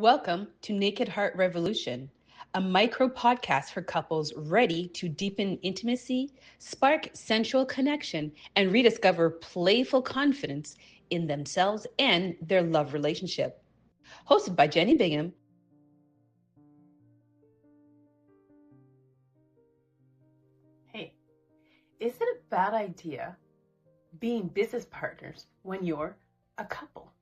Welcome to Naked Heart Revolution, a micro podcast for couples ready to deepen intimacy, spark sensual connection, and rediscover playful confidence in themselves and their love relationship. Hosted by Jenny Bingham. Hey, is it a bad idea being business partners when you're a couple?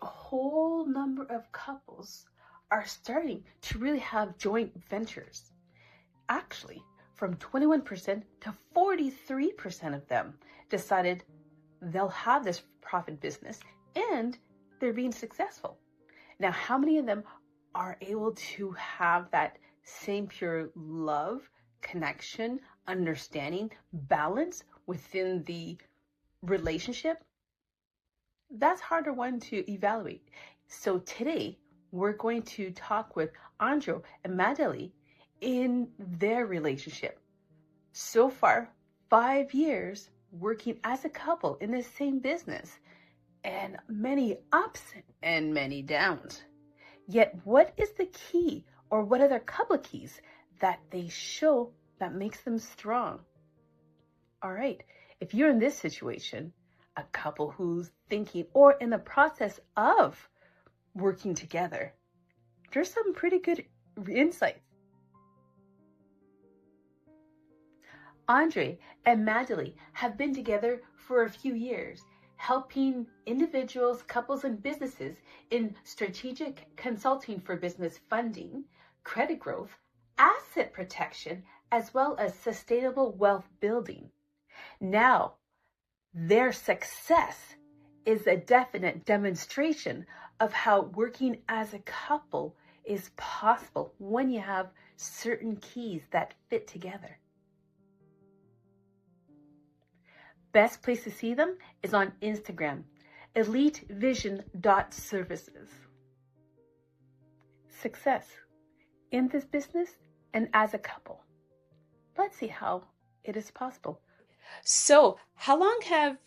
A whole number of couples are starting to really have joint ventures. Actually, from 21% to 43% of them decided they'll have this profit business and they're being successful. Now, how many of them are able to have that same pure love, connection, understanding, balance within the relationship? That's harder one to evaluate. So today we're going to talk with Andro and Madaly in their relationship. So far, 5 years working as a couple in the same business, and many ups and many downs. Yet what is the key, or what are the couple keys that they show that makes them strong? All right, if you're in this situation, a couple who's thinking or in the process of working together, there's some pretty good insights. Andre and Madaly have been together for a few years, helping individuals, couples, and businesses in strategic consulting for business funding, credit growth, asset protection, as well as sustainable wealth building. Now, their success is a definite demonstration of how working as a couple is possible when you have certain keys that fit together. Best place to see them is on Instagram, elitevision.services. Success in this business and as a couple. Let's see how it is possible. So, how long have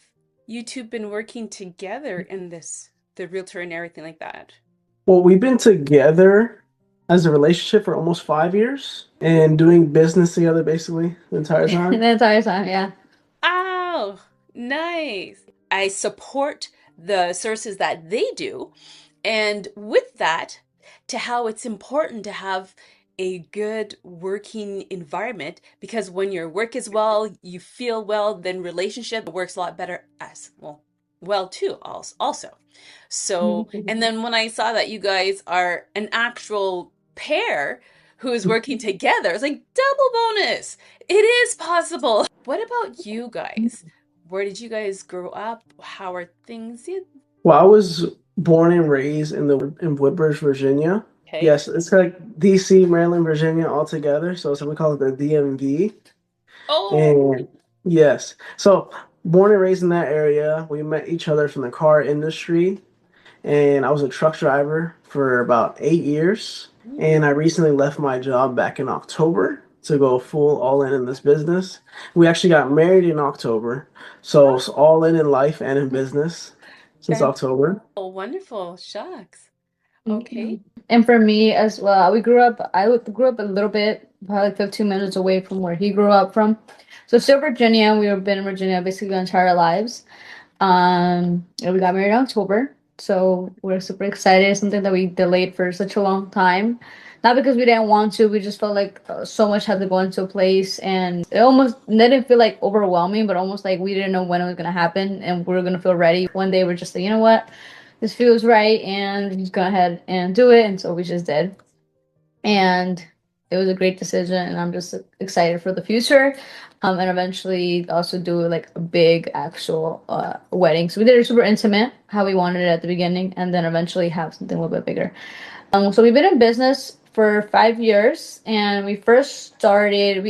you two been working together in this, the realtor and everything like that? Well, we've been together as a relationship for almost 5 years and doing business together basically the entire time. The entire time, yeah. Oh, nice. I support the services that they do. And with that, to how it's important to have a good working environment, because when your work is well, you feel well, then relationship works a lot better as well too also. So, and then when I saw that you guys are an actual pair who's working together, it's like double bonus. It is possible. What about you guys? Where did you guys grow up? How are things? Well, I was born and raised in Woodbridge, Virginia. Okay. Yes, it's like DC, Maryland, Virginia all together. So we call it the DMV. Oh, And yes, so born and raised in that area. We met each other from the car industry, and I was a truck driver for about 8 years. And I recently left my job back in October to go full all in this business. We actually got married in October, so it's all in life and in business since Okay. October. oh, wonderful. Shucks. Okay. And for me as well, I grew up a little bit, probably like 15 minutes away from where he grew up from. So still Virginia. We've been in Virginia basically our entire lives. And we got married in October. So we're super excited. It's something that we delayed for such a long time. Not because we didn't want to, we just felt like so much had to go into place, and it almost didn't feel like overwhelming, but almost like we didn't know when it was gonna happen, and we were gonna feel ready. One day we're just like, you know what, this feels right, and just go ahead and do it, and so we just did. And it was a great decision, and I'm just excited for the future. And eventually also do like a big actual wedding. So we did it super intimate, how we wanted it at the beginning, and then eventually have something a little bit bigger. So we've been in business for 5 years, and we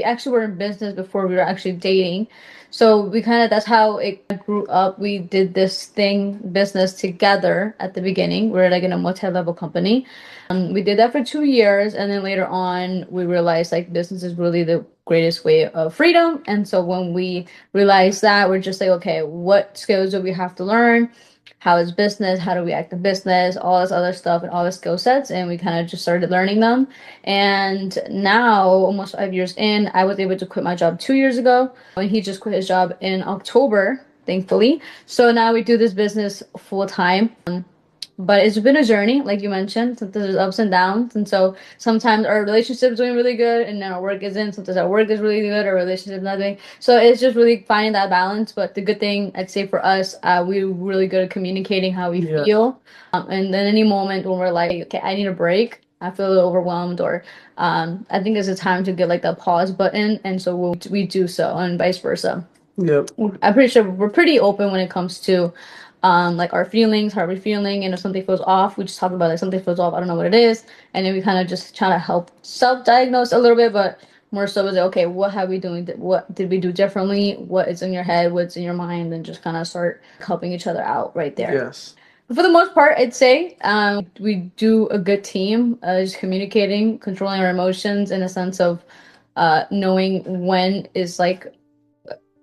actually were in business before we were actually dating. So that's how it grew up. We did this business together at the beginning. We're like in a multi-level company. We did that for 2 years, and then later on, we realized like business is really the greatest way of freedom. And so when we realized that, we're just like, okay, what skills do we have to learn? how is business, how do we act in business, all this other stuff and all the skill sets. And we kind of just started learning them. And now, almost 5 years in, I was able to quit my job 2 years ago. And he just quit his job in October, thankfully. So now we do this business full time. But it's been a journey, like you mentioned. Sometimes there's ups and downs, and so sometimes our relationship's doing really good, and then our work isn't. Sometimes our work is really good, our relationship's not doing. So it's just really finding that balance. But the good thing I'd say for us, we're really good at communicating how we feel, and then any moment when we're like, okay, I need a break, I feel a little overwhelmed, or I think it's a time to get like that pause button, and so we do so, and vice versa. Yep. I'm pretty sure we're pretty open when it comes to like our feelings, how we're feeling, and if something feels off, we just talk about like something feels off, I don't know what it is, and then we kind of just try to help self-diagnose a little bit, but more so is like, okay, what have we doing? What did we do differently? What is in your head? What's in your mind? And just kind of start helping each other out right there. Yes. But for the most part, I'd say we do a good team, just communicating, controlling our emotions in a sense of knowing when is like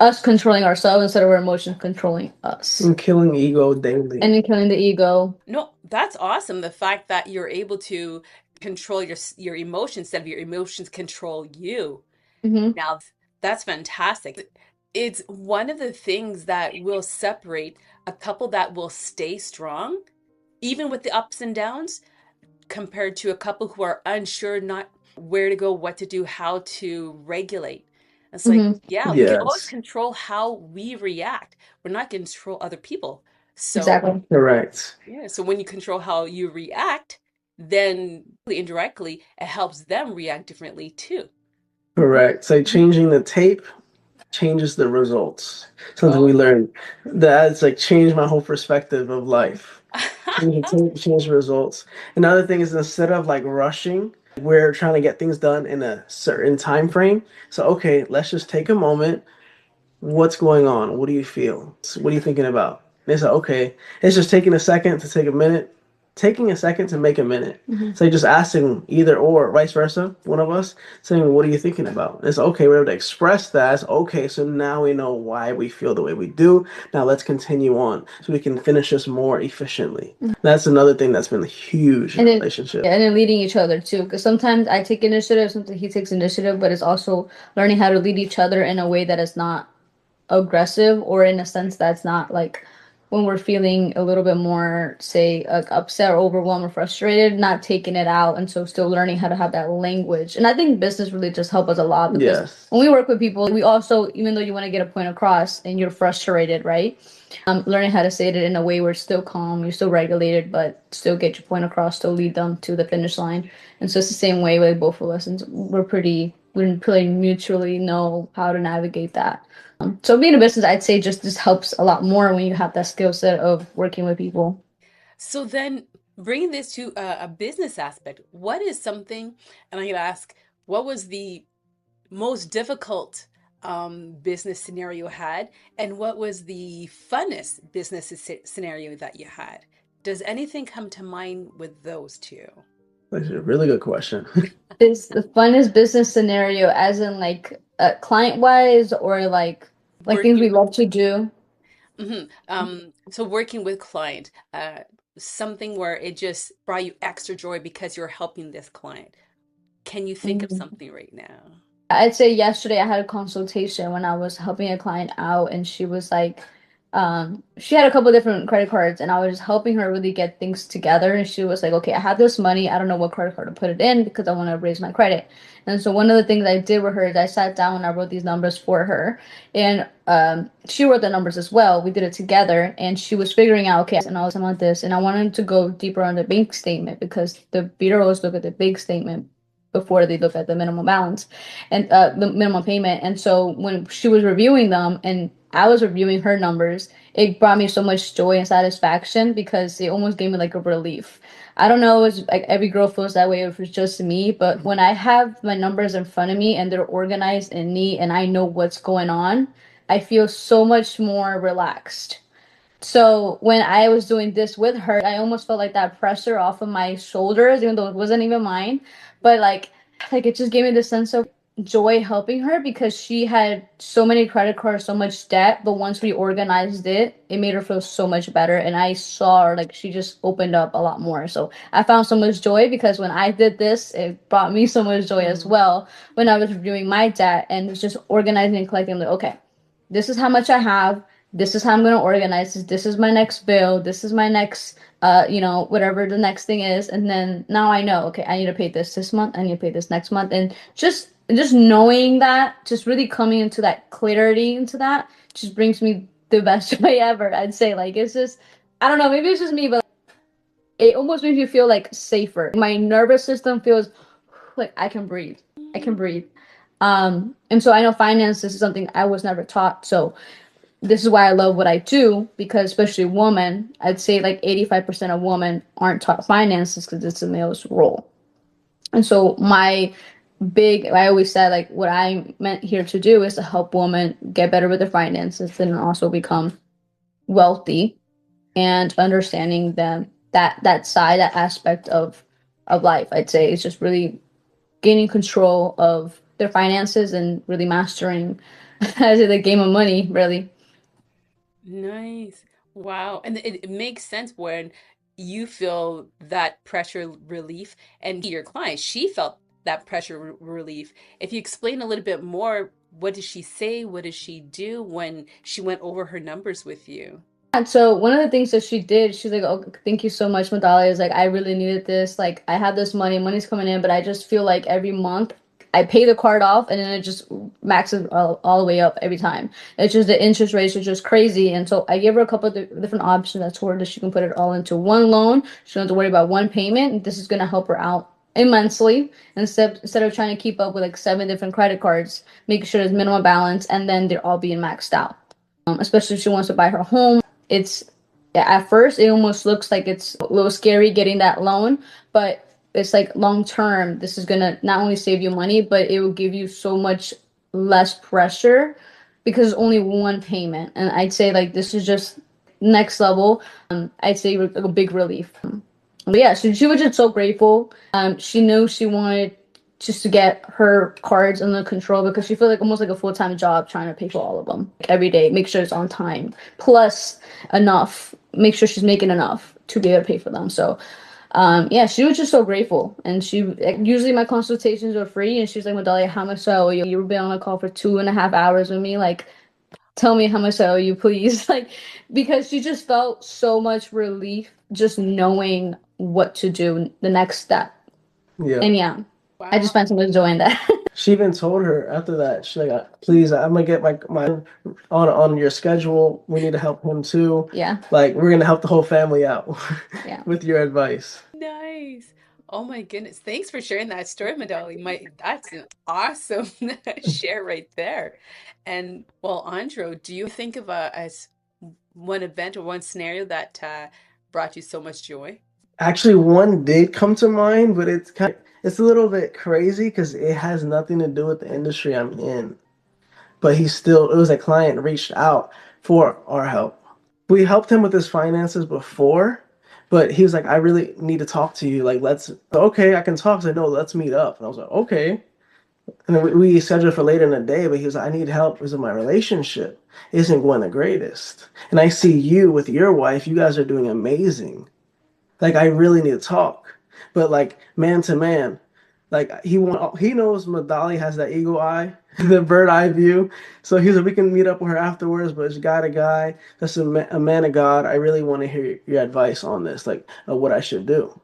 us controlling ourselves instead of our emotions controlling us. And killing ego daily. And then killing the ego. No, that's awesome. The fact that you're able to control your emotions instead of your emotions control you. Mm-hmm. Now, that's fantastic. It's one of the things that will separate a couple that will stay strong, even with the ups and downs, compared to a couple who are unsure, not where to go, what to do, how to regulate. It's like, Mm-hmm. yeah, we can always Yes. control how we react. We're not going to control other people. So, Exactly. Correct. yeah, so when you control how you react, then indirectly, it helps them react differently too. Correct. So changing the tape changes the results. Something we Oh. learned that's like changed my whole perspective of life. Change the tape, change the results. Another thing is instead of like rushing, we're trying to get things done in a certain time frame. So okay, let's just take a moment. What's going on? What do you feel? What are you thinking about? And it's like, okay, it's just taking a second to take a minute, taking a second to make a minute. Mm-hmm. So you're just asking either or, vice versa, one of us saying, what are you thinking about? And it's okay, we're able to express that. It's okay, so now we know why we feel the way we do. Now let's continue on so we can finish this more efficiently. That's another thing that's been huge in And a then, relationship. yeah, and then leading each other too. Because sometimes I take initiative, sometimes he takes initiative, but it's also learning how to lead each other in a way that is not aggressive, or in a sense that's not like when we're feeling a little bit more, say, like upset or overwhelmed or frustrated, not taking it out, and so still learning how to have that language. And I think business really just help us a lot, because Yes. when we work with people, we also, even though you want to get a point across and you're frustrated, right? Learning how to say it in a way where it's still calm, you're still regulated, but still get your point across, still lead them to the finish line. And so it's the same way with both of us, and we pretty mutually know how to navigate that. So being a business, I'd say just helps a lot more when you have that skill set of working with people. So then bringing this to a business aspect, what is something, and I'm going to ask, what was the most difficult business scenario you had, and what was the funnest business scenario that you had? Does anything come to mind with those two? That's a really good question. Is the funnest business scenario as in like client wise, or like things we Working, love to do? so working with client, something where it just brought you extra joy because you're helping this client. Can you think of Mhm. something right now? I'd say yesterday I had a consultation when I was helping a client out, and she was like, she had a couple different credit cards, and I was just helping her really get things together. And she was like, okay, I have this money. I don't know what credit card to put it in because I want to raise my credit. And so one of the things I did with her is I sat down and I wrote these numbers for her, and she wrote the numbers as well. We did it together, and she was figuring out, okay, and I was on this, and I wanted to go deeper on the bank statement because the bureaus look at the big statement before they look at the minimum balance and the minimum payment. And so when she was reviewing them and I was reviewing her numbers, it brought me so much joy and satisfaction because it almost gave me like a relief. I don't know, it's like every girl feels that way if it's just me, but when I have my numbers in front of me and they're organized and neat and I know what's going on, I feel so much more relaxed. So when I was doing this with her, I almost felt like that pressure off of my shoulders, even though it wasn't even mine. But like it just gave me the sense of joy helping her because she had so many credit cards, so much debt. But once we organized it, it made her feel so much better. And I saw her, like, she just opened up a lot more. So I found so much joy because when I did this, it brought me so much joy as well when I was reviewing my debt and just organizing and collecting. Like, okay, this is how much I have. This is how I'm going to organize this. This is my next bill. This is my next, whatever the next thing is. And then now I know, okay, I need to pay this month. I need to pay this next month. And just knowing that, just really coming into that clarity into that, just brings me the best joy ever. I'd say, like, it's just, I don't know, maybe it's just me, but it almost makes me feel like safer. My nervous system feels like I can breathe. I can breathe. And so I know finance, this is something I was never taught. So this is why I love what I do, because especially women, I'd say like 85% of women aren't taught finances because it's a male's role. And so I always said, like, what I meant here to do is to help women get better with their finances and also become wealthy and understanding them, that side, that aspect of life. I'd say it's just really gaining control of their finances and really mastering as the game of money, really. Nice. Wow. And it makes sense when you feel that pressure relief and your client, she felt that pressure relief. If you explain a little bit more, what did she say? What did she do when she went over her numbers with you? And so one of the things that she did, she's like, "Oh, thank you so much, Madaly." Is like, I really needed this. Like, I have this money's coming in, but I just feel like every month I pay the card off, and then it just maxes all the way up every time. It's just the interest rates are just crazy, and so I gave her a couple of different options. I told her that she can put it all into one loan. She don't have to worry about one payment, and this is gonna help her out immensely. Instead of trying to keep up with like 7 different credit cards, make sure there's minimum balance, and then they're all being maxed out. Especially if she wants to buy her home, it's at first it almost looks like it's a little scary getting that loan, but it's like long term, this is gonna not only save you money, but it will give you so much less pressure because it's only one payment. And I'd say, like, this is just next level. I'd say a big relief. But yeah, so she was just so grateful. She knew she wanted just to get her cards under control because she felt like almost like a full-time job trying to pay for all of them, like, every day, make sure it's on time, plus enough, make sure she's making enough to be able to pay for them. So yeah, she was just so grateful. And she, like, usually my consultations are free, and she's like, Madalia, how much I owe you? You've been on a call for 2.5 hours with me, like, tell me how much I owe you, please. Like, because she just felt so much relief just knowing what to do, the next step. Yeah. And yeah, I just Wow. find so much joy in that. She even told her after that, she's like, please, I'm gonna get my on your schedule. We need to help him too. Yeah, Like, we're gonna help the whole family out yeah. with your advice. Nice. Oh my goodness. Thanks for sharing that story, Medali. That's an awesome share right there. And well, Andro, do you think of one event or one scenario that brought you so much joy? Actually, one did come to mind, but it's a little bit crazy because it has nothing to do with the industry I'm in. But it was a client reached out for our help. We helped him with his finances before, but he was like, I really need to talk to you. Like, okay, I can talk. So, no, let's meet up. And I was like, okay. And then we scheduled for later in the day, but he was like, I need help because my relationship isn't going the greatest. And I see you with your wife, you guys are doing amazing. Like, I really need to talk. But like, man to man, like, he knows Madali has that eagle eye, the bird eye view. So he's like, we can meet up with her afterwards, but it's guy to guy. That's a man of God. I really want to hear your advice on this, like, what I should do.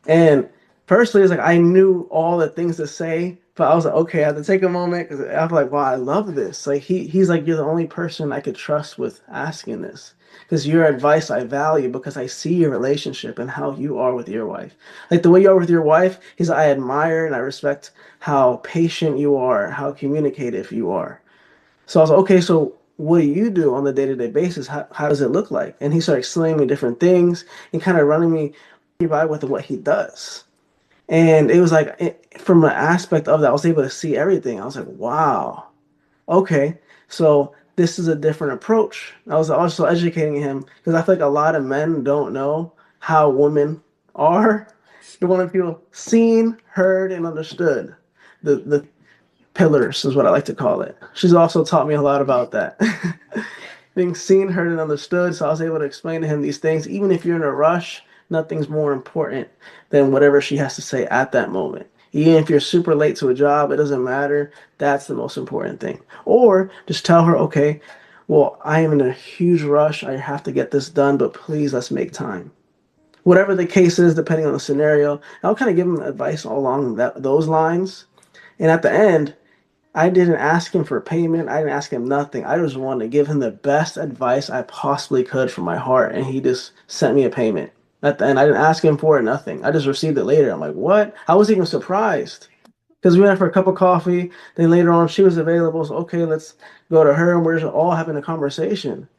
And personally, it's like I knew all the things to say, but I was like, okay, I have to take a moment because I was like, wow, I love this. Like, he's like, you're the only person I could trust with asking this. Because your advice I value because I see your relationship and how you are with your wife. Like, the way you are with your wife is, I admire and I respect how patient you are, how communicative you are. So I was like, okay, so what do you do on the day-to-day basis? How does it look like? And he started explaining me different things and kind of running me by with what he does. And it was like, from an aspect of that, I was able to see everything. I was like, wow, okay, so this is a different approach. I was also educating him because I feel like a lot of men don't know how women are. They want to feel seen, heard, and understood. The pillars is what I like to call it. She's also taught me a lot about that. Being seen, heard, and understood, so I was able to explain to him these things. Even if you're in a rush, nothing's more important than whatever she has to say at that moment. Even if you're super late to a job, it doesn't matter. That's the most important thing. Or just tell her, okay, well, I am in a huge rush. I have to get this done, but please let's make time. Whatever the case is, depending on the scenario, I'll kind of give him advice along those lines. And at the end, I didn't ask him for payment. I didn't ask him nothing. I just wanted to give him the best advice I possibly could from my heart, and he just sent me a payment. At the end, I didn't ask him for it, nothing. I just received it later. I'm like, what? I was even surprised because we went for a cup of coffee. Then later on, she was available. So, okay, let's go to her, and we're just all having a conversation.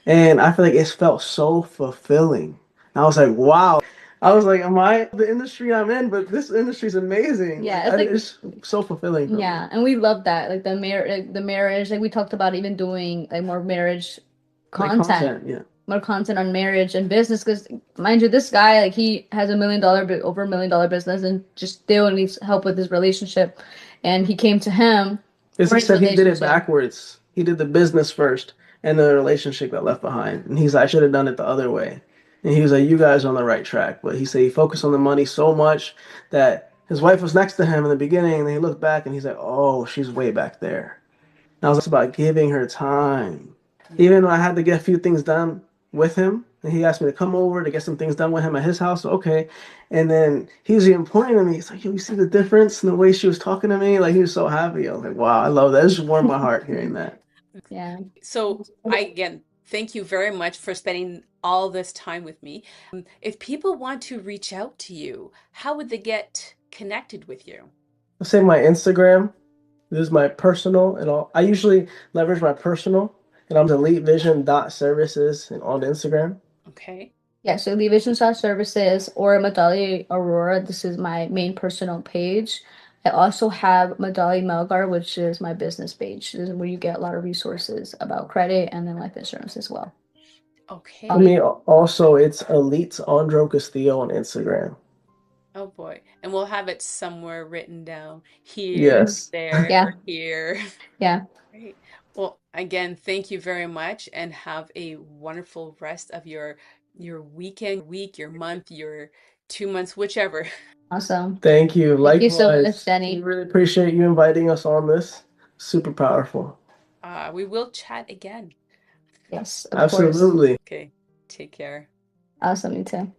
And I feel like it felt so fulfilling. I was like, wow. I was like, am I the industry I'm in? But this industry is amazing. Yeah, it's like It's so fulfilling for me. yeah, and we love that. Like the marriage, like we talked about even doing like more marriage Like content, content, yeah. more content on marriage and business. Because mind you, this guy like he has over $1 million business and just still needs help with his relationship, and he came to him Because for he his said he did it relationship. backwards. He did the business first, and the relationship got left behind. And he's like, I should have done it the other way. And he was like, you guys are on the right track. But he said he focused on the money so much that his wife was next to him in the beginning, and then he looked back and he's like, oh, she's way back there. And I was about giving her time. Yeah. Even though I had to get a few things done with him, and he asked me to come over to get some things done with him at his house. Okay. And then he was even pointing at me. He's like, yo, you see the difference in the way she was talking to me? Like, he was so happy. I was like, wow, I love that. It just warmed my heart hearing that. Yeah. So I again thank you very much for spending all this time with me. If people want to reach out to you, how would they get connected with you? Let's say my Instagram. This is my personal and all. I usually leverage my personal, and I'm elitevision.services and on Instagram. Okay. Yeah, so Levision Style Services or Madaly Aurora. This is my main personal page. I also have Madaly Melgar, which is my business page. This is where you get a lot of resources about credit and then life insurance as well. For Okay. me, also, it's Elite Andro Castillo on Instagram. Oh boy. And we'll have it somewhere written down here, Yes. there, Yeah, or here. yeah, Great. Well, again, thank you very much and have a wonderful rest of your weekend, week, your month, your 2 months, whichever. awesome. Thank you. Thank you so much, Likewise. We Jenny. really appreciate you inviting us on this. Super powerful. We will chat again. Yes, of course. Absolutely. Okay. Take care. Awesome, you too.